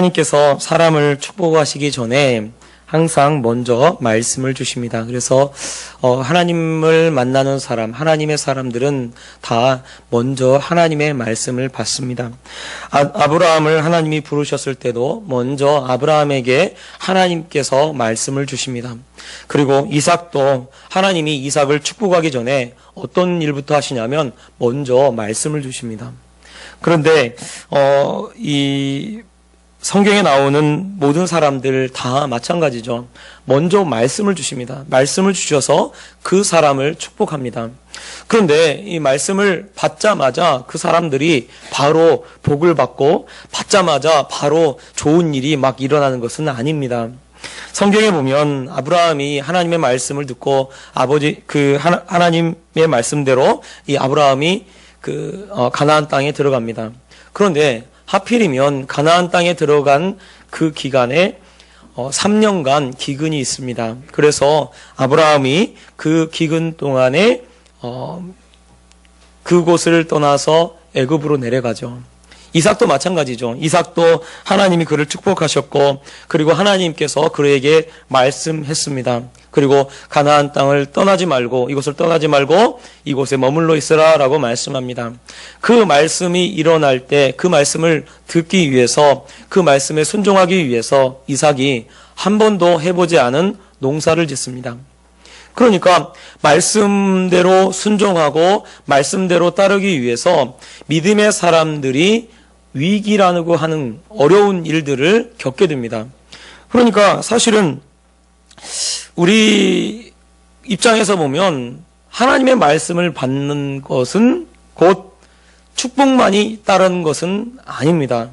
하나님께서 사람을 축복하시기 전에 항상 먼저 말씀을 주십니다. 그래서 하나님을 만나는 사람, 하나님의 사람들은 다 먼저 하나님의 말씀을 받습니다. 아브라함을 하나님이 부르셨을 때도 먼저 아브라함에게 하나님께서 말씀을 주십니다. 그리고 이삭도 하나님이 이삭을 축복하기 전에 어떤 일부터 하시냐면 먼저 말씀을 주십니다. 그런데 이 성경에 나오는 모든 사람들 다 마찬가지죠. 먼저 말씀을 주십니다. 말씀을 주셔서 그 사람을 축복합니다. 그런데 이 말씀을 받자마자 그 사람들이 바로 복을 받고 받자마자 바로 좋은 일이 막 일어나는 것은 아닙니다. 성경에 보면 아브라함이 하나님의 말씀을 듣고 하나님의 말씀대로 이 아브라함이 가나안 땅에 들어갑니다. 그런데 하필이면 가나안 땅에 들어간 그 기간에 3년간 기근이 있습니다. 그래서 아브라함이 그 기근 동안에 그곳을 떠나서 애굽으로 내려가죠. 이삭도 마찬가지죠. 이삭도 하나님이 그를 축복하셨고 그리고 하나님께서 그에게 말씀했습니다. 그리고 가나안 땅을 떠나지 말고 이곳을 떠나지 말고 이곳에 머물러 있으라라고 말씀합니다. 그 말씀이 일어날 때 그 말씀을 듣기 위해서 그 말씀에 순종하기 위해서 이삭이 한 번도 해보지 않은 농사를 짓습니다. 그러니까 말씀대로 순종하고 말씀대로 따르기 위해서 믿음의 사람들이 위기라고 하는 어려운 일들을 겪게 됩니다. 그러니까 사실은 우리 입장에서 보면 하나님의 말씀을 받는 것은 곧 축복만이 따르는 것은 아닙니다.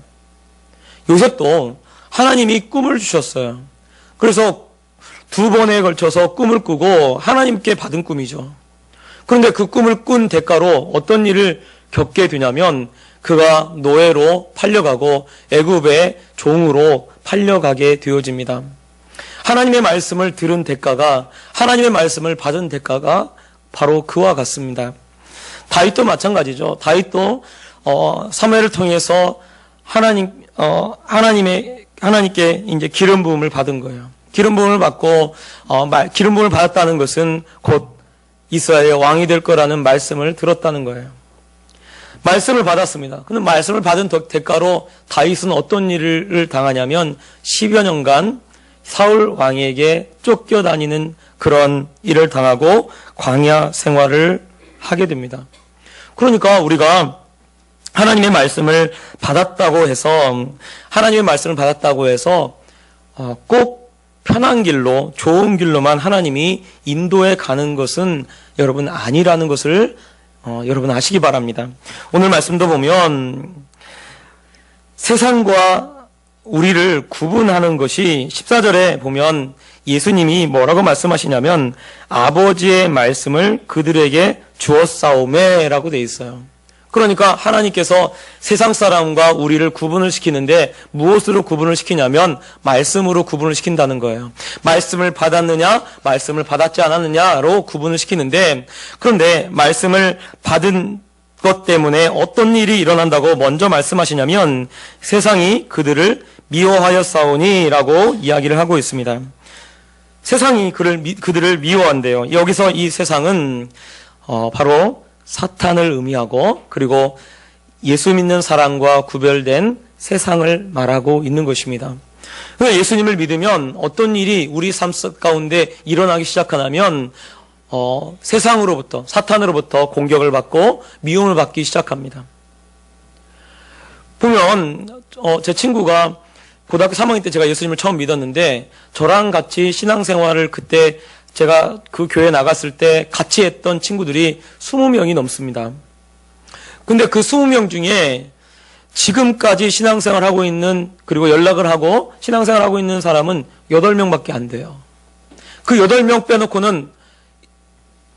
요셉도 하나님이 꿈을 주셨어요. 그래서 2번에 걸쳐서 꿈을 꾸고 하나님께 받은 꿈이죠. 그런데 그 꿈을 꾼 대가로 어떤 일을 겪게 되냐면 그가 노예로 팔려가고 애굽의 종으로 팔려가게 되어집니다. 하나님의 말씀을 들은 대가가 하나님의 말씀을 받은 대가가 바로 그와 같습니다. 다윗도 마찬가지죠. 다윗도 사무엘을 통해서 하나님께 이제 기름 부음을 받은 거예요. 기름 부음을 받고 기름 부음을 받았다는 것은 곧 이스라엘의 왕이 될 거라는 말씀을 들었다는 거예요. 말씀을 받았습니다. 근데 말씀을 받은 대가로 다윗은 어떤 일을 당하냐면 10여 년간 사울 왕에게 쫓겨다니는 그런 일을 당하고 광야 생활을 하게 됩니다. 그러니까 우리가 하나님의 말씀을 받았다고 해서 꼭 편한 길로 좋은 길로만 하나님이 인도해 가는 것은 여러분 아니라는 것을 여러분 아시기 바랍니다. 오늘 말씀도 보면 세상과 우리를 구분하는 것이 14절에 보면 예수님이 뭐라고 말씀하시냐면 아버지의 말씀을 그들에게 주었사오매라고 되어 있어요. 그러니까 하나님께서 세상 사람과 우리를 구분을 시키는데 무엇으로 구분을 시키냐면 말씀으로 구분을 시킨다는 거예요. 말씀을 받았느냐 말씀을 받았지 않았느냐로 구분을 시키는데 그런데 말씀을 받은 것 때문에 어떤 일이 일어난다고 먼저 말씀하시냐면 세상이 그들을 미워하였사오니라고 이야기를 하고 있습니다. 세상이 그들을 미워한대요. 여기서 이 세상은 바로 사탄을 의미하고 그리고 예수 믿는 사람과 구별된 세상을 말하고 있는 것입니다. 예수님을 믿으면 어떤 일이 우리 삶 가운데 일어나기 시작하냐면 세상으로부터 사탄으로부터 공격을 받고 미움을 받기 시작합니다. 보면 제 친구가 고등학교 3학년 때 제가 예수님을 처음 믿었는데 저랑 같이 신앙생활을 그때 제가 그 교회 나갔을 때 같이 했던 친구들이 20명이 넘습니다. 근데 그 20명 중에 지금까지 신앙생활하고 있는 그리고 연락을 하고 신앙생활하고 있는 사람은 8명밖에 안 돼요. 그 8명 빼놓고는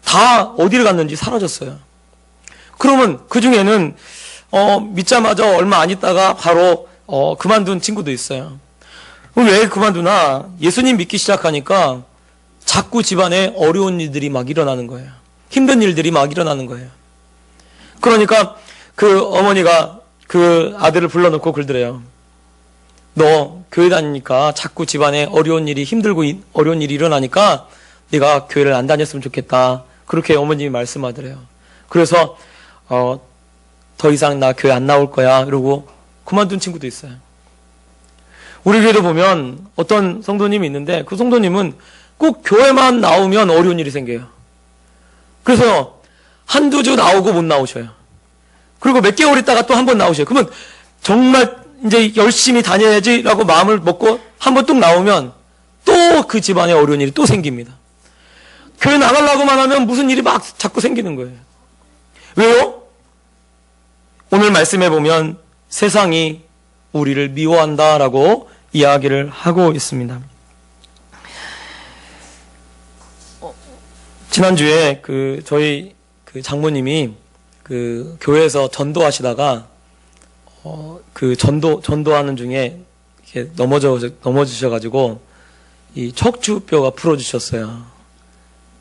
다 어디를 갔는지 사라졌어요. 그러면 그 중에는 믿자마자 얼마 안 있다가 바로 그만둔 친구도 있어요. 왜 그만두나? 예수님 믿기 시작하니까 자꾸 집안에 어려운 일들이 막 일어나는 거예요. 힘든 일들이 막 일어나는 거예요. 그러니까 그 어머니가 그 아들을 불러놓고 그러더래요. 너 교회 다니니까 자꾸 집안에 어려운 일이 힘들고 어려운 일이 일어나니까 네가 교회를 안 다녔으면 좋겠다. 그렇게 어머님이 말씀하더래요. 그래서 더 이상 나 교회 안 나올 거야. 이러고 그만둔 친구도 있어요. 우리 교회도 보면 어떤 성도님이 있는데 그 성도님은 꼭 교회만 나오면 어려운 일이 생겨요. 그래서 한두 주 나오고 못 나오셔요. 그리고 몇 개월 있다가 또 한 번 나오셔요. 그러면 정말 이제 열심히 다녀야지라고 마음을 먹고 한 번 뚝 나오면 또 그 집안에 어려운 일이 또 생깁니다. 교회 나가려고만 하면 무슨 일이 막 자꾸 생기는 거예요. 왜요? 오늘 말씀해 보면 세상이 우리를 미워한다라고 이야기를 하고 있습니다. 지난주에 저희 장모님이 교회에서 전도하시다가 전도하는 중에 이렇게 넘어지셔가지고 이 척추뼈가 부러지셨어요.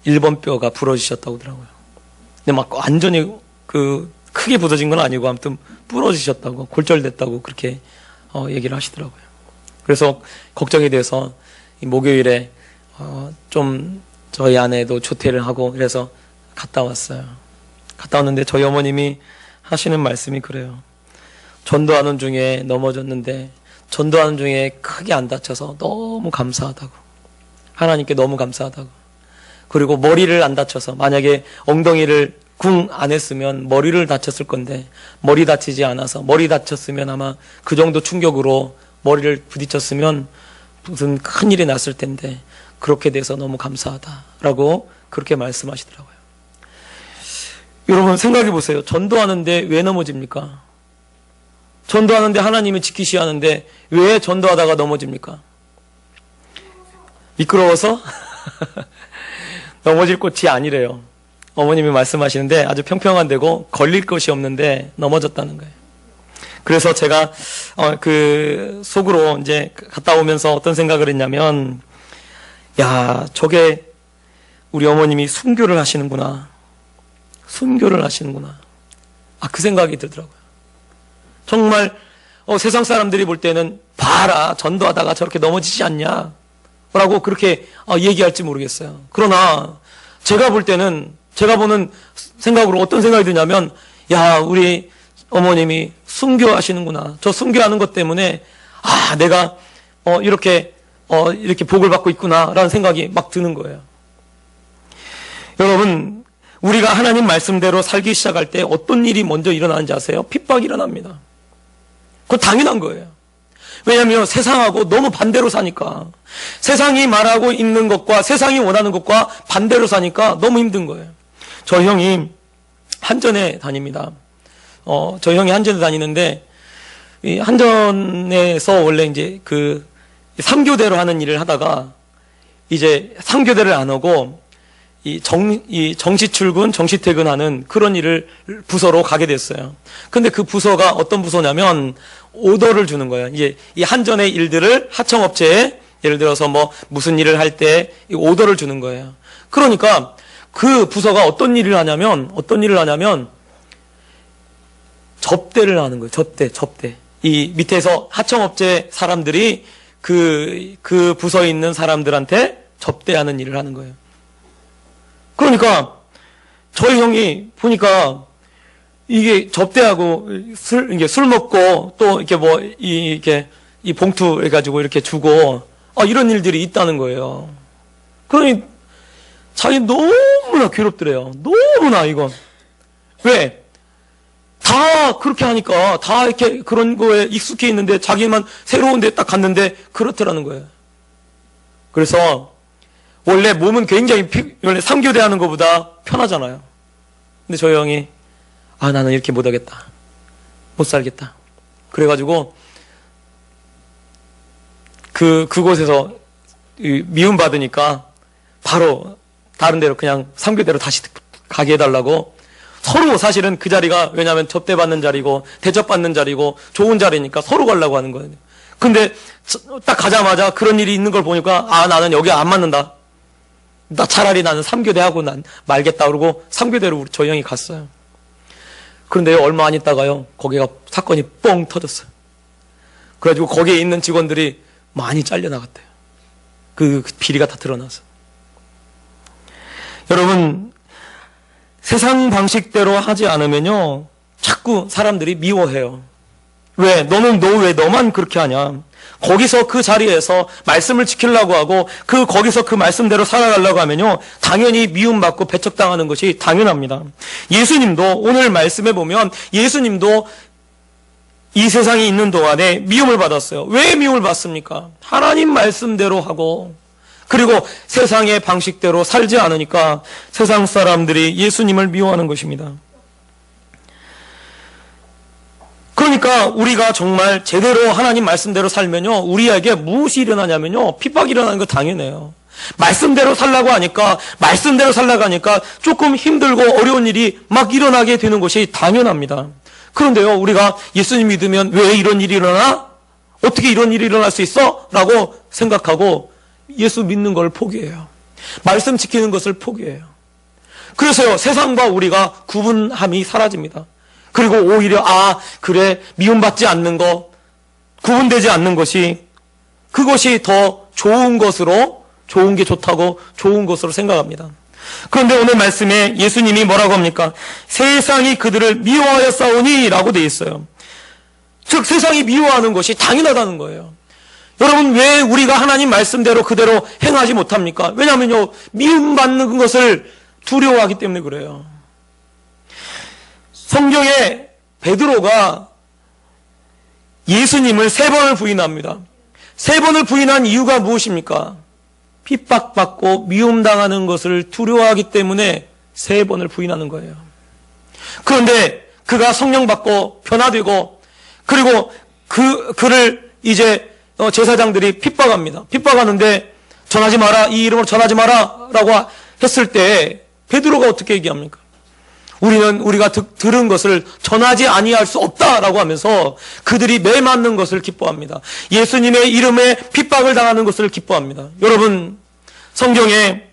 1번 뼈가 부러지셨다고 하더라고요. 근데 막 완전히 크게 부러진 건 아니고 아무튼 부러지셨다고, 골절됐다고 그렇게 얘기를 하시더라고요. 그래서 걱정이 돼서 이 목요일에 좀 저희 아내도 조퇴를 하고 그래서 갔다 왔어요. 갔다 왔는데 저희 어머님이 하시는 말씀이 그래요. 전도하는 중에 넘어졌는데 전도하는 중에 크게 안 다쳐서 너무 감사하다고. 하나님께 너무 감사하다고. 그리고 머리를 안 다쳐서 만약에 엉덩이를 궁 안 했으면 머리를 다쳤을 건데 머리 다치지 않아서 머리 다쳤으면 아마 그 정도 충격으로 머리를 부딪혔으면 무슨 큰일이 났을 텐데 그렇게 돼서 너무 감사하다라고 그렇게 말씀하시더라고요. 여러분 생각해 보세요. 전도하는데 왜 넘어집니까? 전도하는데 하나님이 지키셔야 하는데 왜 전도하다가 넘어집니까? 미끄러워서? 넘어질 곳이 아니래요. 어머님이 말씀하시는데 아주 평평한 데고 걸릴 것이 없는데 넘어졌다는 거예요. 그래서 제가 속으로 이제 갔다 오면서 어떤 생각을 했냐면, 야, 저게 우리 어머님이 순교를 하시는구나. 순교를 하시는구나. 그 생각이 들더라고요. 정말 세상 사람들이 볼 때는 봐라, 전도하다가 저렇게 넘어지지 않냐 라고 그렇게 얘기할지 모르겠어요. 그러나 제가 볼 때는, 제가 보는 생각으로 어떤 생각이 드냐면, 야, 우리 어머님이 순교하시는구나. 저 순교하는 것 때문에 내가 이렇게 복을 받고 있구나라는 생각이 막 드는 거예요. 여러분, 우리가 하나님 말씀대로 살기 시작할 때 어떤 일이 먼저 일어나는지 아세요? 핍박이 일어납니다. 그건 당연한 거예요. 왜냐하면 세상하고 너무 반대로 사니까. 세상이 말하고 있는 것과 세상이 원하는 것과 반대로 사니까 너무 힘든 거예요. 저 형이 한전에 다닙니다. 저희 형이 한전에 다니는데, 이 한전에서 원래 이제 3교대로 하는 일을 하다가, 이제 3교대를 안 하고, 이 정시 출근, 정시 퇴근하는 그런 일을 부서로 가게 됐어요. 근데 그 부서가 어떤 부서냐면, 오더를 주는 거예요. 이제 이 한전의 일들을 하청업체에, 예를 들어서 무슨 일을 할 때 오더를 주는 거예요. 그러니까 그 부서가 어떤 일을 하냐면, 접대를 하는 거예요. 접대. 이 밑에서 하청업체 사람들이 그 부서에 있는 사람들한테 접대하는 일을 하는 거예요. 그러니까 저희 형이 보니까 이게 접대하고 술 먹고 또 이렇게 이 봉투 해가지고 이렇게 주고 이런 일들이 있다는 거예요. 그러니 자기 너무나 괴롭더래요. 너무나 이건. 왜? 다 그렇게 하니까 다 이렇게 그런 거에 익숙해 있는데 자기만 새로운 데 딱 갔는데 그렇더라는 거예요. 그래서 원래 몸은 굉장히 원래 3교대 하는 것보다 편하잖아요. 근데 저희 형이 나는 이렇게 못하겠다. 못 살겠다. 그래가지고 그곳에서 미움받으니까 바로 다른 데로 그냥 3교대로 다시 가게 해달라고 서로 사실은 그 자리가 왜냐하면 접대받는 자리고 대접받는 자리고 좋은 자리니까 서로 가려고 하는 거예요. 근데 딱 가자마자 그런 일이 있는 걸 보니까 나는 여기 안 맞는다. 나 차라리 나는 3교대 하고 난 말겠다 그러고 3교대로 저희 형이 갔어요. 그런데 얼마 안 있다가요 거기가 사건이 뻥 터졌어요. 그래가지고 거기에 있는 직원들이 많이 잘려나갔대요. 그 비리가 다 드러나서. 여러분, 세상 방식대로 하지 않으면요, 자꾸 사람들이 미워해요. 왜? 너 왜 너만 그렇게 하냐? 거기서 그 자리에서 말씀을 지키려고 하고 거기서 그 말씀대로 살아가려고 하면요, 당연히 미움받고 배척당하는 것이 당연합니다. 예수님도 오늘 말씀에 보면 예수님도 이 세상에 있는 동안에 미움을 받았어요. 왜 미움을 받습니까? 하나님 말씀대로 하고 그리고 세상의 방식대로 살지 않으니까 세상 사람들이 예수님을 미워하는 것입니다. 그러니까 우리가 정말 제대로 하나님 말씀대로 살면요, 우리에게 무엇이 일어나냐면요, 핍박이 일어나는 거 당연해요. 말씀대로 살라고 하니까, 말씀대로 살라고 하니까 조금 힘들고 어려운 일이 막 일어나게 되는 것이 당연합니다. 그런데요, 우리가 예수님 믿으면 왜 이런 일이 일어나? 어떻게 이런 일이 일어날 수 있어? 라고 생각하고 예수 믿는 걸 포기해요. 말씀 지키는 것을 포기해요. 그래서요, 세상과 우리가 구분함이 사라집니다. 그리고 오히려 그래, 미움받지 않는 거, 구분되지 않는 것이, 그것이 더 좋은 것으로, 좋은 게 좋다고 좋은 것으로 생각합니다. 그런데 오늘 말씀에 예수님이 뭐라고 합니까? 세상이 그들을 미워하였사오니 라고 되어 있어요. 즉 세상이 미워하는 것이 당연하다는 거예요. 여러분, 왜 우리가 하나님 말씀대로 그대로 행하지 못합니까? 왜냐하면요, 미움받는 것을 두려워하기 때문에 그래요. 성경에 베드로가 예수님을 3번을 부인합니다. 3번을 부인한 이유가 무엇입니까? 핍박받고 미움당하는 것을 두려워하기 때문에 3번을 부인하는 거예요. 그런데 그가 성령 받고 변화되고 그리고 그를 이제 제사장들이 핍박합니다. 핍박하는데 전하지 마라, 이 이름으로 전하지 마라 라고 했을 때 베드로가 어떻게 얘기합니까? 우리가 들은 것을 전하지 아니할 수 없다라고 하면서 그들이 매 맞는 것을 기뻐합니다. 예수님의 이름에 핍박을 당하는 것을 기뻐합니다. 여러분, 성경에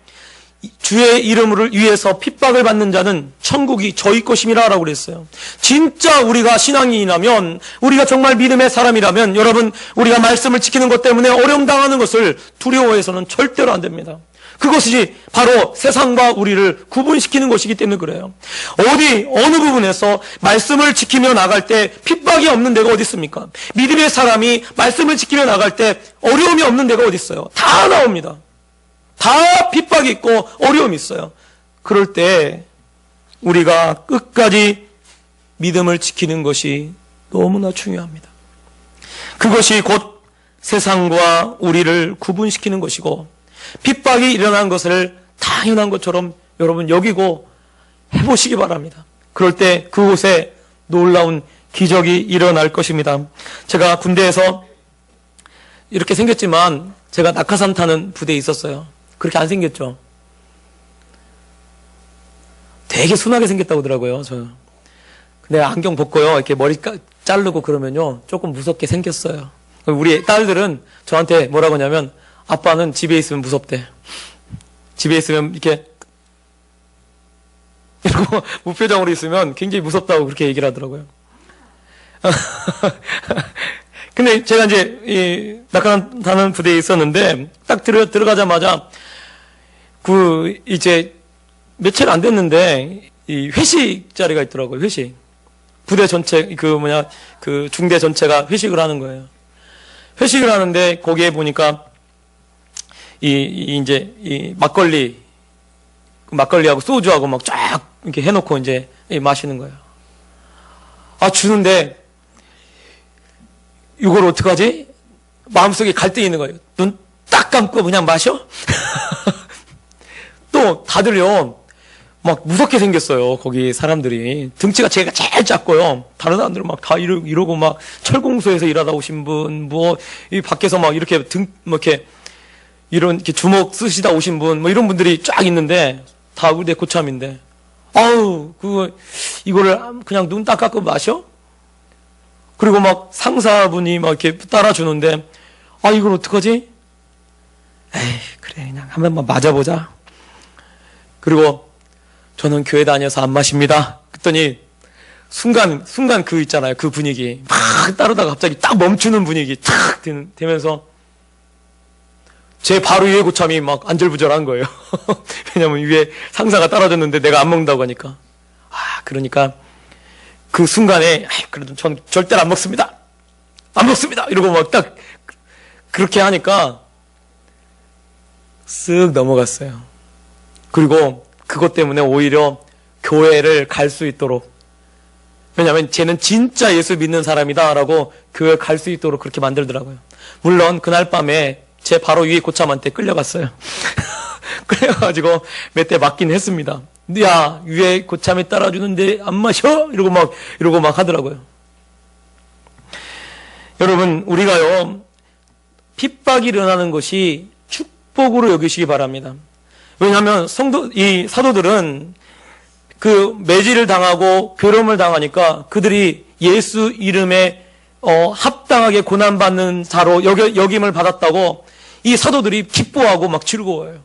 주의 이름을 위해서 핍박을 받는 자는 천국이 저희 것임이라 라고 그랬어요. 진짜 우리가 신앙인이라면, 우리가 정말 믿음의 사람이라면, 여러분, 우리가 말씀을 지키는 것 때문에 어려움 당하는 것을 두려워해서는 절대로 안 됩니다. 그것이 바로 세상과 우리를 구분시키는 것이기 때문에 그래요. 어느 부분에서 말씀을 지키며 나갈 때 핍박이 없는 데가 어디 있습니까? 믿음의 사람이 말씀을 지키며 나갈 때 어려움이 없는 데가 어디 있어요? 다 나옵니다. 다 핍박이 있고 어려움이 있어요. 그럴 때 우리가 끝까지 믿음을 지키는 것이 너무나 중요합니다. 그것이 곧 세상과 우리를 구분시키는 것이고 핍박이 일어난 것을 당연한 것처럼 여러분 여기고 해보시기 바랍니다. 그럴 때 그곳에 놀라운 기적이 일어날 것입니다. 제가 군대에서 이렇게 생겼지만 제가 낙하산 타는 부대에 있었어요. 그렇게 안 생겼죠? 되게 순하게 생겼다고 하더라고요. 근데 안경 벗고요, 이렇게 머리 자르고 그러면요 조금 무섭게 생겼어요. 우리 딸들은 저한테 뭐라고 하냐면 아빠는 집에 있으면 무섭대. 집에 있으면 이렇게 이러고 무표정으로 있으면 굉장히 무섭다고 그렇게 얘기를 하더라고요. 근데 제가 이제 이 낙하산 부대에 있었는데 딱 들어가자마자 이제 며칠 안 됐는데 이 회식 자리가 있더라고요. 회식. 부대 전체 그 중대 전체가 회식을 하는 거예요. 회식을 하는데 거기에 보니까 이제 막걸리하고 소주하고 막 쫙 이렇게 해놓고 이제 마시는 거예요. 주는데 이걸 어떡하지? 마음속에 갈등이 있는 거예요. 눈 딱 감고 그냥 마셔? 또 다들요 막 무섭게 생겼어요. 거기 사람들이 등치가 제가 제일 작고요. 다른 사람들은 막 다 이러고 막 철공소에서 일하다 오신 분, 이 밖에서 막 이렇게 이렇게 주먹 쓰시다 오신 분, 이런 분들이 쫙 있는데, 다 우리 내 고참인데, 이거를 그냥 눈 딱 감고 마셔? 그리고 막 상사분이 막 이렇게 따라주는데, 이걸 어떡하지? 그래, 그냥 한 번만 맞아보자. 그리고 저는 교회 다녀서 안 마십니다. 그랬더니 순간 그 있잖아요. 그 분위기. 막 따르다가 갑자기 딱 멈추는 분위기 탁 되면서 제 바로 위에 고참이 막 안절부절한 거예요. 왜냐면 위에 상사가 떨어졌는데 내가 안 먹는다고 하니까. 그러니까 그 순간에 그래도 전 절대로 안 먹습니다. 안 먹습니다. 이러고 막 딱 그렇게 하니까 쓱 넘어갔어요. 그리고 그것 때문에 오히려 교회를 갈 수 있도록, 왜냐하면 쟤는 진짜 예수 믿는 사람이다라고 교회 갈 수 있도록 그렇게 만들더라고요. 물론 그날 밤에 제 바로 위에 고참한테 끌려갔어요. 그래가지고 몇 대 맞긴 했습니다. 야, 위에 고참이 따라주는데 안 마셔? 이러고 막 하더라고요. 여러분, 우리가요, 핍박이 일어나는 것이 축복으로 여기시기 바랍니다. 왜냐하면 이 사도들은 그 매질을 당하고 괴로움을 당하니까 그들이 예수 이름에 합당하게 고난받는 자로 여김을 받았다고 이 사도들이 기뻐하고 막 즐거워요.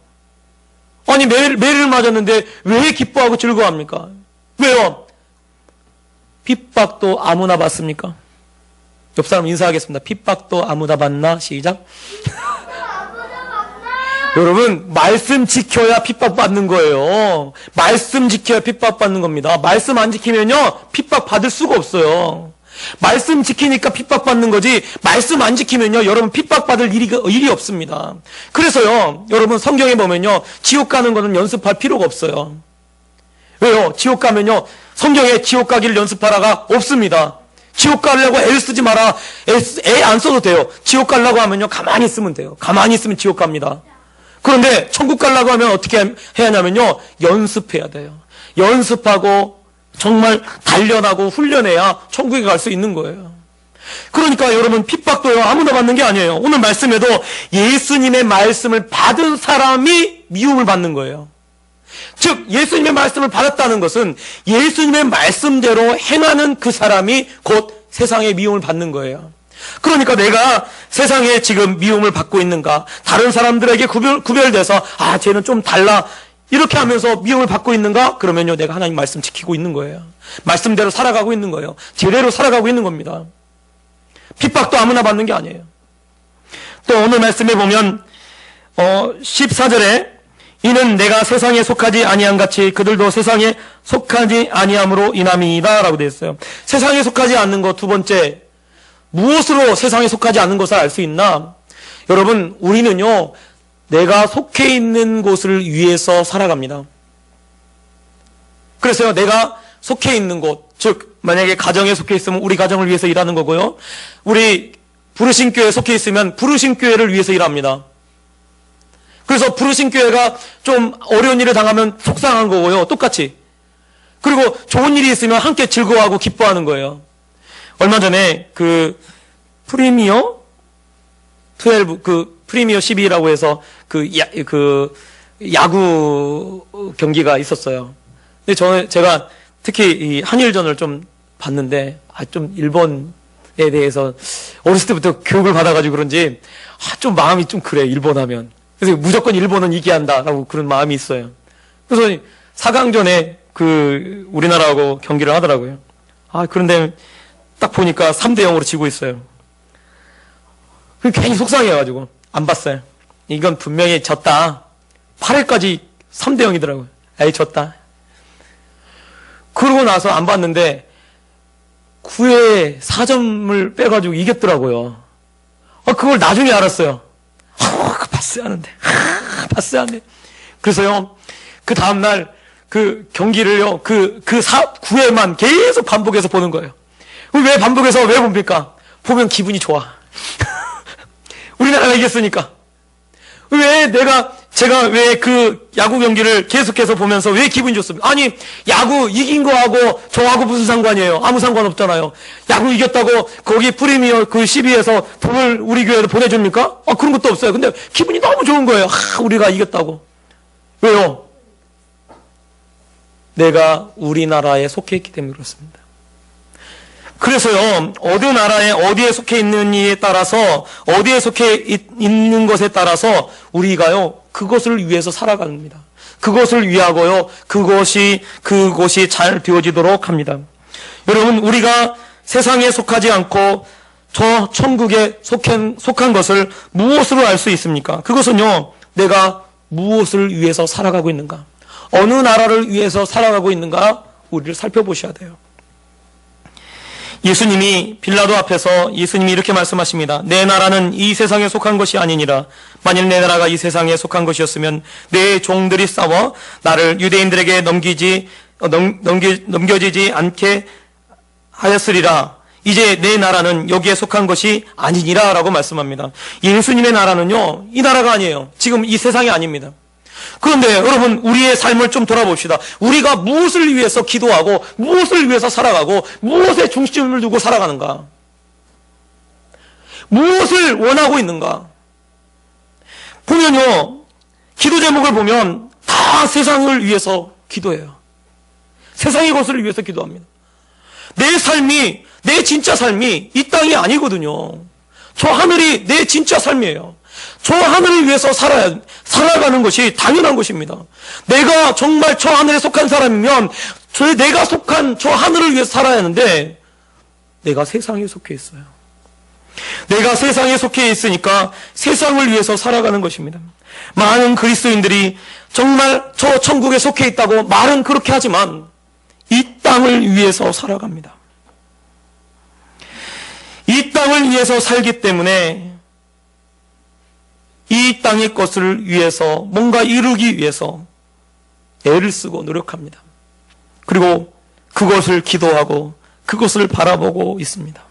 아니, 매를 맞았는데 왜 기뻐하고 즐거워합니까? 왜요? 핍박도 아무나 받습니까? 옆 사람 인사하겠습니다. 핍박도 아무나 받나? 시작. 여러분, 말씀 지켜야 핍박받는 거예요. 말씀 지켜야 핍박받는 겁니다. 말씀 안 지키면요, 핍박받을 수가 없어요. 말씀 지키니까 핍박받는 거지, 말씀 안 지키면요, 여러분 핍박받을 일이 없습니다. 그래서요, 여러분 성경에 보면요, 지옥 가는 거는 연습할 필요가 없어요. 왜요? 지옥 가면요, 성경에 지옥 가기를 연습하라가 없습니다. 지옥 가려고 애를 쓰지 마라. 애 안 써도 돼요. 지옥 가려고 하면요, 가만히 있으면 돼요. 가만히 있으면 지옥 갑니다. 그런데 천국 가려고 하면 어떻게 해야 하냐면요, 연습해야 돼요. 연습하고 정말 단련하고 훈련해야 천국에 갈 수 있는 거예요. 그러니까 여러분, 핍박도요, 아무나 받는 게 아니에요. 오늘 말씀에도 예수님의 말씀을 받은 사람이 미움을 받는 거예요. 즉, 예수님의 말씀을 받았다는 것은 예수님의 말씀대로 행하는 그 사람이 곧 세상의 미움을 받는 거예요. 그러니까 내가 세상에 지금 미움을 받고 있는가, 다른 사람들에게 구별돼서 쟤는 좀 달라, 이렇게 하면서 미움을 받고 있는가? 그러면요, 내가 하나님 말씀 지키고 있는 거예요. 말씀대로 살아가고 있는 거예요. 제대로 살아가고 있는 겁니다. 핍박도 아무나 받는 게 아니에요. 또 오늘 말씀에 보면 14절에 이는 내가 세상에 속하지 아니한 같이 그들도 세상에 속하지 아니함으로 인함이다 라고 되어 있어요. 세상에 속하지 않는 것, 두 번째, 무엇으로 세상에 속하지 않는 것을 알 수 있나? 여러분, 우리는요, 내가 속해 있는 곳을 위해서 살아갑니다. 그래서요, 내가 속해 있는 곳, 즉 만약에 가정에 속해 있으면 우리 가정을 위해서 일하는 거고요, 우리 부르신 교회에 속해 있으면 부르신 교회를 위해서 일합니다. 그래서 부르신 교회가 좀 어려운 일을 당하면 속상한 거고요, 똑같이. 그리고 좋은 일이 있으면 함께 즐거워하고 기뻐하는 거예요. 얼마 전에 그 프리미어 12, 프리미어 12라고 해서 야구 경기가 있었어요. 근데 제가 특히 이 한일전을 좀 봤는데, 좀 일본에 대해서 어렸을 때부터 교육을 받아가지고 그런지, 좀 마음이 좀 그래, 일본 하면. 그래서 무조건 일본은 이겨야 한다라고 그런 마음이 있어요. 그래서 4강전에 우리나라하고 경기를 하더라고요. 그런데 딱 보니까 3대0으로 지고 있어요. 괜히 속상해가지고 안 봤어요. 이건 분명히 졌다. 8회까지 3대0이더라고요. 졌다. 그러고 나서 안 봤는데 9회에 4점을 빼가지고 이겼더라고요. 그걸 나중에 알았어요. 봤어야 하는데. 봤어야 하는데. 그래서요, 그 다음날 그 경기를요, 9회만 계속 반복해서 보는 거예요. 왜 반복해서 왜 봅니까? 보면 기분이 좋아. 우리나라가 이겼으니까. 제가 왜 그 야구 경기를 계속해서 보면서 왜 기분이 좋습니까? 아니, 야구 이긴 거하고 저하고 무슨 상관이에요? 아무 상관없잖아요. 야구 이겼다고 거기 프리미어 12에서 돈을 우리 교회로 보내줍니까? 그런 것도 없어요. 근데 기분이 너무 좋은 거예요. 우리가 이겼다고. 왜요? 내가 우리나라에 속해 있기 때문에 그렇습니다. 그래서요, 어느 나라에 어디에 속해 있느냐에 따라서, 어디에 속해 있는 것에 따라서 우리가요, 그것을 위해서 살아갑니다. 그것을 위하고요, 그곳이 잘 되어지도록 합니다. 여러분, 우리가 세상에 속하지 않고 저 천국에 속한 것을 무엇으로 알 수 있습니까? 그것은요, 내가 무엇을 위해서 살아가고 있는가? 어느 나라를 위해서 살아가고 있는가? 우리를 살펴보셔야 돼요. 예수님이 빌라도 앞에서 예수님이 이렇게 말씀하십니다. 내 나라는 이 세상에 속한 것이 아니니라. 만일 내 나라가 이 세상에 속한 것이었으면 내 종들이 싸워 나를 유대인들에게 넘겨지지 않게 하였으리라. 이제 내 나라는 여기에 속한 것이 아니니라 라고 말씀합니다. 예수님의 나라는요, 이 나라가 아니에요. 지금 이 세상이 아닙니다. 그런데 여러분, 우리의 삶을 좀 돌아봅시다. 우리가 무엇을 위해서 기도하고 무엇을 위해서 살아가고 무엇에 중심을 두고 살아가는가? 무엇을 원하고 있는가? 보면요, 기도 제목을 보면 다 세상을 위해서 기도해요. 세상의 것을 위해서 기도합니다. 내 삶이, 내 진짜 삶이 이 땅이 아니거든요. 저 하늘이 내 진짜 삶이에요. 저 하늘을 위해서 살아가는 것이 당연한 것입니다. 내가 정말 저 하늘에 속한 사람이면 내가 속한 저 하늘을 위해서 살아야 하는데 내가 세상에 속해 있어요. 내가 세상에 속해 있으니까 세상을 위해서 살아가는 것입니다. 많은 그리스도인들이 정말 저 천국에 속해 있다고 말은 그렇게 하지만 이 땅을 위해서 살아갑니다. 이 땅을 위해서 살기 때문에 이 땅의 것을 위해서 뭔가 이루기 위해서 애를 쓰고 노력합니다. 그리고 그것을 기도하고 그것을 바라보고 있습니다.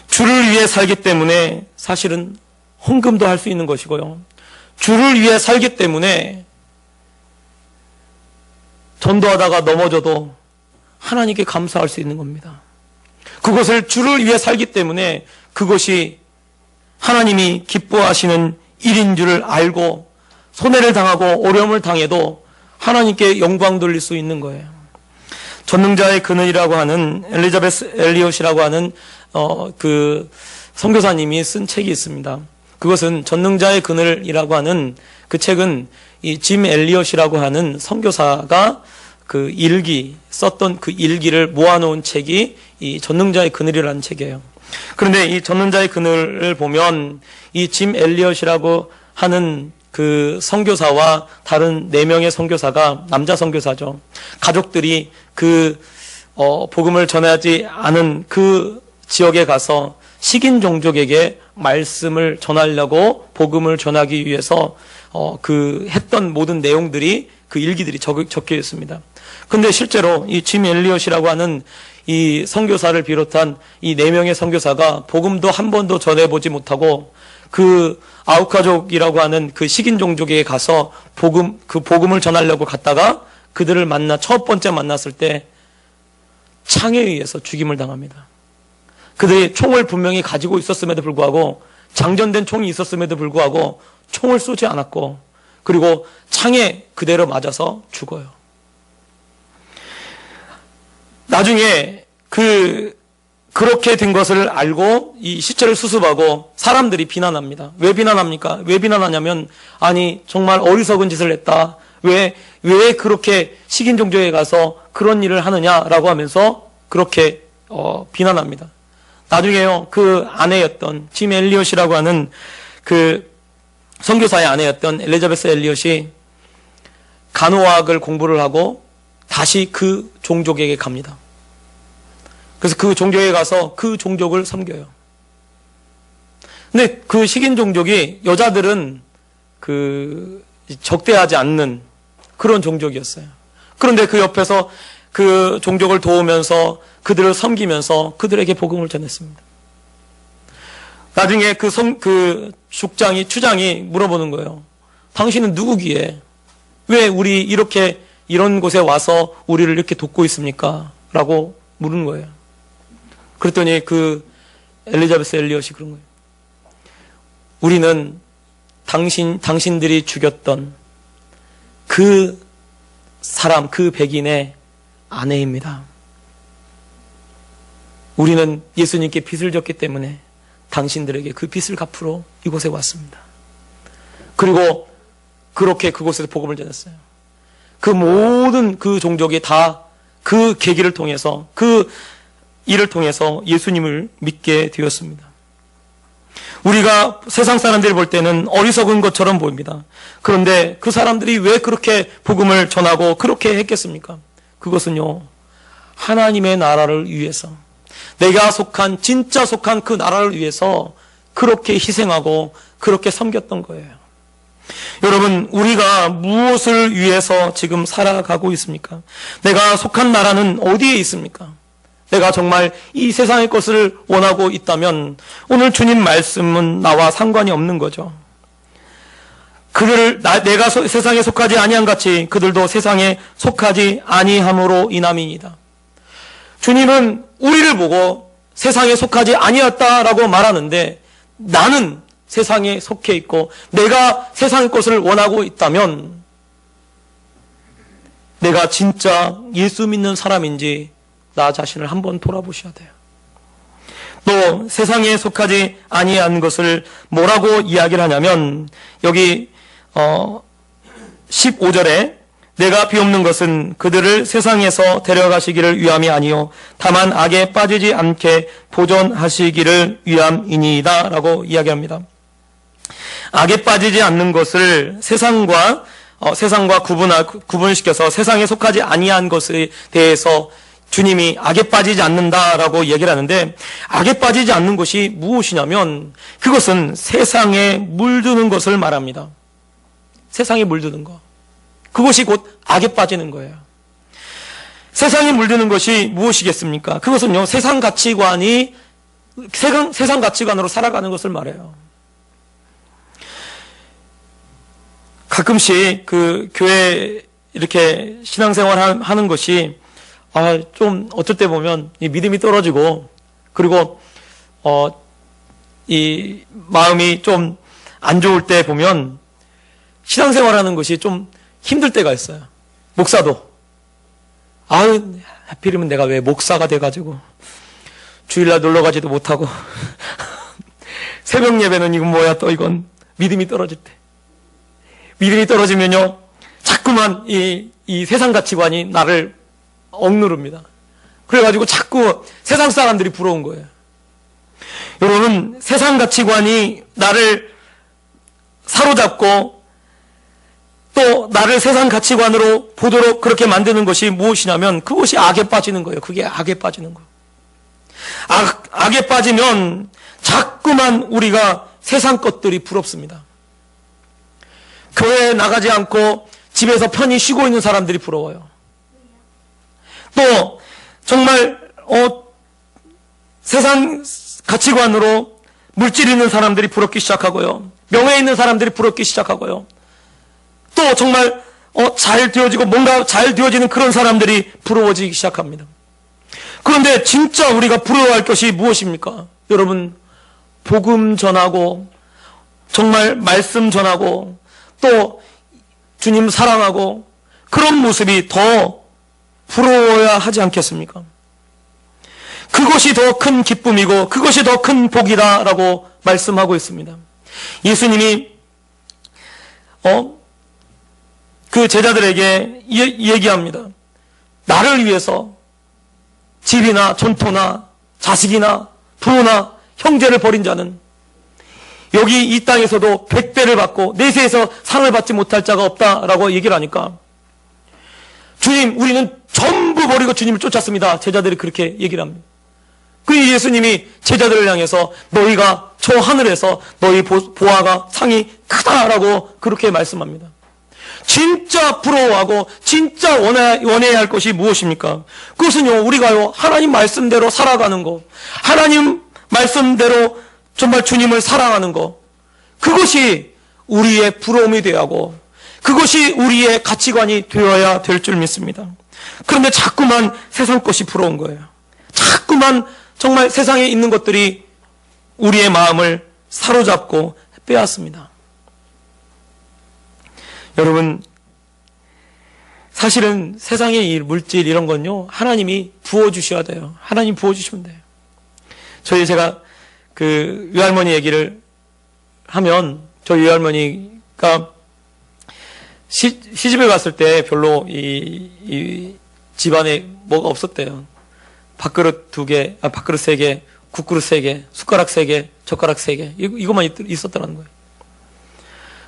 주를 위해 살기 때문에 사실은 헌금도 할 수 있는 것이고요. 주를 위해 살기 때문에 전도하다가 넘어져도 하나님께 감사할 수 있는 겁니다. 그것을 주를 위해 살기 때문에 그것이 하나님이 기뻐하시는 일인 줄을 알고 손해를 당하고 어려움을 당해도 하나님께 영광 돌릴 수 있는 거예요. 전능자의 그늘이라고 하는 엘리자베스 엘리엇이라고 하는 그 선교사님이 쓴 책이 있습니다. 그것은 전능자의 그늘이라고 하는 그 책은 이 짐 엘리엇이라고 하는 선교사가 그 일기 썼던 그 일기를 모아놓은 책이 이 전능자의 그늘이라는 책이에요. 그런데 이 전능자의 그늘을 보면 이 짐 엘리엇이라고 하는 그 선교사와 다른 4명의 선교사가 남자 선교사죠. 가족들이 그 복음을 전하지 않은 그 지역에 가서 식인 종족에게 말씀을 전하려고 복음을 전하기 위해서 그 했던 모든 내용들이 그 일기들이 적혀 있습니다. 근데 실제로 이 짐 엘리엇이라고 하는 이 선교사를 비롯한 이 4명의 선교사가 복음도 한 번도 전해보지 못하고 그 아우카족이라고 하는 그 식인 종족에 가서 그 복음을 전하려고 갔다가 그들을 첫 번째 만났을 때 창에 의해서 죽임을 당합니다. 그들이 총을 분명히 가지고 있었음에도 불구하고 장전된 총이 있었음에도 불구하고 총을 쏘지 않았고 그리고 창에 그대로 맞아서 죽어요. 나중에 그렇게 된 것을 알고 이 시체를 수습하고 사람들이 비난합니다. 왜 비난합니까? 왜 비난하냐면 아니 정말 어리석은 짓을 했다. 왜 그렇게 식인 종족에 가서 그런 일을 하느냐라고 하면서 그렇게 비난합니다. 나중에요 그 아내였던 짐 엘리엇이라고 하는 그 선교사의 아내였던 엘리자베스 엘리엇이 간호학을 공부를 하고 다시 그 종족에게 갑니다. 그래서 그 종족에 가서 그 종족을 섬겨요. 근데 그 식인 종족이 여자들은 그 적대하지 않는 그런 종족이었어요. 그런데 그 옆에서 그 종족을 도우면서 그들을 섬기면서 그들에게 복음을 전했습니다. 나중에 그 추장이 물어보는 거예요. 당신은 누구기에 왜 우리 이런 곳에 와서 우리를 이렇게 돕고 있습니까? 라고 물은 거예요. 그랬더니 그 엘리자베스 엘리엇이 그런 거예요. 우리는 당신들이 죽였던 그 사람, 그 백인의 아내입니다. 우리는 예수님께 빚을 졌기 때문에 당신들에게 그 빚을 갚으러 이곳에 왔습니다. 그리고 그렇게 그곳에서 복음을 전했어요. 그 모든 그 종족이 다 그 계기를 통해서, 그 일을 통해서 예수님을 믿게 되었습니다. 우리가 세상 사람들이 볼 때는 어리석은 것처럼 보입니다. 그런데 그 사람들이 왜 그렇게 복음을 전하고 그렇게 했겠습니까? 그것은요, 하나님의 나라를 위해서, 내가 속한, 진짜 속한 그 나라를 위해서 그렇게 희생하고 그렇게 섬겼던 거예요. 여러분, 우리가 무엇을 위해서 지금 살아가고 있습니까? 내가 속한 나라는 어디에 있습니까? 내가 정말 이 세상의 것을 원하고 있다면 오늘 주님 말씀은 나와 상관이 없는 거죠. 내가 세상에 속하지 아니한 같이 그들도 세상에 속하지 아니함으로 인함이니이다. 주님은 우리를 보고 세상에 속하지 아니었다라고 말하는데, 나는 세상에 속해 있고 내가 세상의 것을 원하고 있다면 내가 진짜 예수 믿는 사람인지 나 자신을 한번 돌아보셔야 돼요. 또 세상에 속하지 아니한 것을 뭐라고 이야기를 하냐면, 여기 15절에 내가 비옵는 것은 그들을 세상에서 데려가시기를 위함이 아니요 다만 악에 빠지지 않게 보존하시기를 위함이니이다 라고 이야기합니다. 악에 빠지지 않는 것을 세상과 구분시켜서 세상에 속하지 아니한 것에 대해서 주님이 악에 빠지지 않는다라고 얘기를 하는데, 악에 빠지지 않는 것이 무엇이냐면 그것은 세상에 물드는 것을 말합니다. 세상에 물드는 것, 그것이 곧 악에 빠지는 거예요. 세상에 물드는 것이 무엇이겠습니까? 그것은요, 세상 가치관으로 살아가는 것을 말해요. 가끔씩 그 교회 이렇게 신앙생활 하는 것이 좀 어떨 때 보면 이 믿음이 떨어지고, 그리고 이 마음이 좀 안 좋을 때 보면 신앙생활하는 것이 좀 힘들 때가 있어요. 목사도 하필이면 내가 왜 목사가 돼가지고 주일날 놀러 가지도 못하고 새벽 예배는 이건 뭐야 또 이건. 믿음이 떨어질 때, 믿음이 떨어지면요 자꾸만 이 세상 가치관이 나를 억누릅니다. 그래가지고 자꾸 세상 사람들이 부러운 거예요. 여러분, 세상 가치관이 나를 사로잡고 또 나를 세상 가치관으로 보도록 그렇게 만드는 것이 무엇이냐면 그것이 악에 빠지는 거예요. 그게 악에 빠지는 거예요. 악에 빠지면 자꾸만 우리가 세상 것들이 부럽습니다. 교회에 나가지 않고 집에서 편히 쉬고 있는 사람들이 부러워요. 또 정말 세상 가치관으로 물질 있는 사람들이 부럽기 시작하고요. 명예 있는 사람들이 부럽기 시작하고요. 또 정말 잘 되어지고 뭔가 잘 되어지는 그런 사람들이 부러워지기 시작합니다. 그런데 진짜 우리가 부러워할 것이 무엇입니까? 여러분, 복음 전하고 정말 말씀 전하고 또 주님 사랑하고 그런 모습이 더 부러워야 하지 않겠습니까? 그것이 더 큰 기쁨이고 그것이 더 큰 복이다라고 말씀하고 있습니다. 예수님이 그 제자들에게 얘기합니다. 나를 위해서 집이나 전토나 자식이나 부모나 형제를 버린 자는 여기 이 땅에서도 100배를 받고 내세에서 상을 받지 못할 자가 없다라고 얘기를 하니까, 주님, 우리는 전부 버리고 주님을 쫓았습니다. 제자들이 그렇게 얘기를 합니다. 그 예수님이 제자들을 향해서 너희가 저 하늘에서 너희 보아가 상이 크다라고 그렇게 말씀합니다. 진짜 부러워하고 진짜 원해야 할 것이 무엇입니까? 그것은요, 우리가요 하나님 말씀대로 살아가는 거, 하나님 말씀대로 정말 주님을 사랑하는 거, 그것이 우리의 부러움이 되어야 하고 그것이 우리의 가치관이 되어야 될 줄 믿습니다. 그런데 자꾸만 세상 것이 부러운 거예요. 자꾸만 정말 세상에 있는 것들이 우리의 마음을 사로잡고 빼앗습니다. 여러분, 사실은 세상의 일, 물질 이런 건요 하나님이 부어주셔야 돼요. 하나님 부어주시면 돼요. 제가 그 외할머니 얘기를 하면, 저희 외할머니가 시집에 갔을 때 별로 집안에 뭐가 없었대요. 밥그릇 2개, 밥그릇 3개, 국그릇 3개, 숟가락 3개, 젓가락 3개. 이것만 있었더라는 거예요.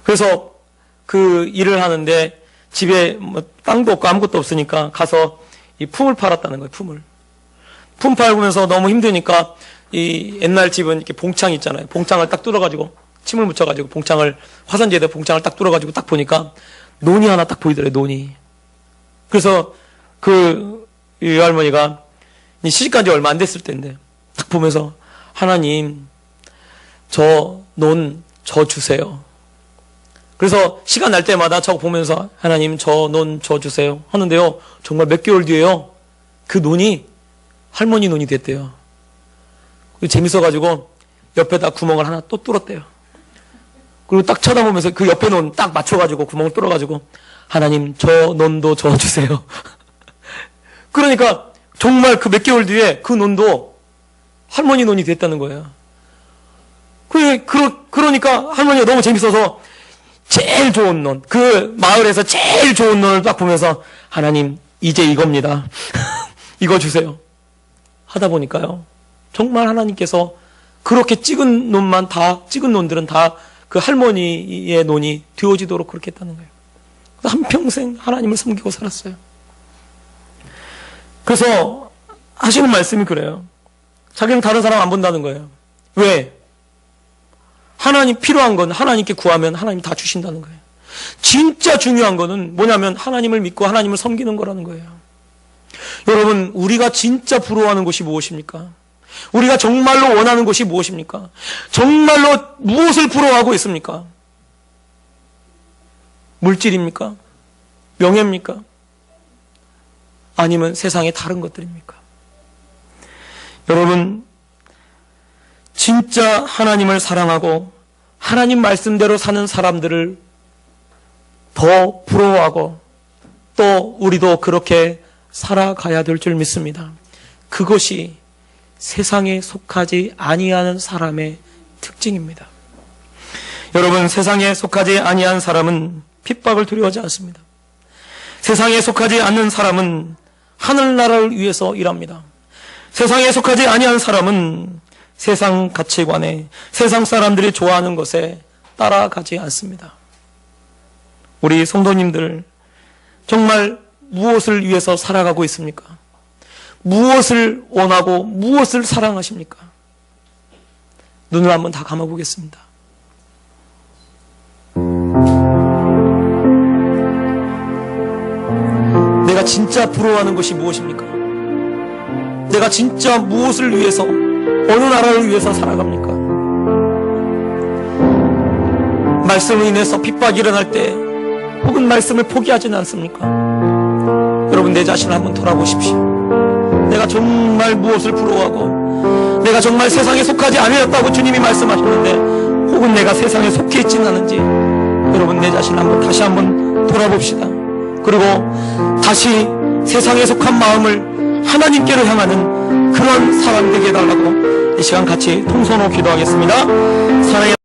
그래서 그 일을 하는데 집에 뭐 땅도 없고 아무것도 없으니까 가서 이 품을 팔았다는 거예요. 품 팔면서 너무 힘드니까 이 옛날 집은 이렇게 봉창 있잖아요. 봉창을 딱 뚫어가지고 침을 묻혀가지고 봉창을 화산지에다 봉창을 딱 뚫어가지고 딱 보니까 논이 하나 딱 보이더래요. 논이. 그래서 그 외할머니가 시집간 지 얼마 안 됐을 때인데 딱 보면서 하나님 저 논 저 주세요. 그래서 시간 날 때마다 저거 보면서 하나님 저 논 저 주세요 하는데요. 정말 몇 개월 뒤에요. 그 논이 할머니 논이 됐대요. 재밌어가지고 옆에다 구멍을 하나 또 뚫었대요. 그리고 딱 쳐다보면서 그 옆에 논 딱 맞춰가지고 구멍을 뚫어가지고 하나님 저 논도 저 주세요. 그러니까 정말 그 몇 개월 뒤에 그 논도 할머니 논이 됐다는 거예요. 그러니까 할머니가 너무 재밌어서 제일 좋은 논, 그 마을에서 제일 좋은 논을 딱 보면서 하나님 이제 이겁니다. 이거 주세요. 하다 보니까요. 정말 하나님께서 그렇게 찍은 논들은 다 그 할머니의 논이 되어지도록 그렇게 했다는 거예요. 한평생 하나님을 섬기고 살았어요. 그래서 하시는 말씀이 그래요. 자기는 다른 사람 안 본다는 거예요. 왜? 하나님 필요한 건 하나님께 구하면 하나님 다 주신다는 거예요. 진짜 중요한 거는 뭐냐면 하나님을 믿고 하나님을 섬기는 거라는 거예요. 여러분, 우리가 진짜 부러워하는 것이 무엇입니까? 우리가 정말로 원하는 것이 무엇입니까? 정말로 무엇을 부러워하고 있습니까? 물질입니까? 명예입니까? 아니면 세상의 다른 것들입니까? 여러분, 진짜 하나님을 사랑하고 하나님 말씀대로 사는 사람들을 더 부러워하고 또 우리도 그렇게 살아가야 될 줄 믿습니다. 그것이 세상에 속하지 아니하는 사람의 특징입니다. 여러분, 세상에 속하지 아니한 사람은 핍박을 두려워하지 않습니다. 세상에 속하지 않는 사람은 하늘나라를 위해서 일합니다. 세상에 속하지 아니한 사람은 세상 가치관에, 세상 사람들이 좋아하는 것에 따라가지 않습니다. 우리 성도님들, 정말 무엇을 위해서 살아가고 있습니까? 무엇을 원하고 무엇을 사랑하십니까? 눈을 한번 다 감아보겠습니다. 내가 진짜 부러워하는 것이 무엇입니까? 내가 진짜 무엇을 위해서, 어느 나라를 위해서 살아갑니까? 말씀을 인해서 핍박이 일어날 때 혹은 말씀을 포기하지는 않습니까? 여러분, 내 자신을 한번 돌아보십시오. 내가 정말 무엇을 부러워하고 내가 정말 세상에 속하지 아니었다고 주님이 말씀하셨는데 혹은 내가 세상에 속해 있지는 않은지 여러분, 내 자신을 다시 한번 돌아봅시다. 그리고 다시 세상에 속한 마음을 하나님께로 향하는 그런 사람 되게 해달라고 이 시간 같이 통성으로 기도하겠습니다. 사랑의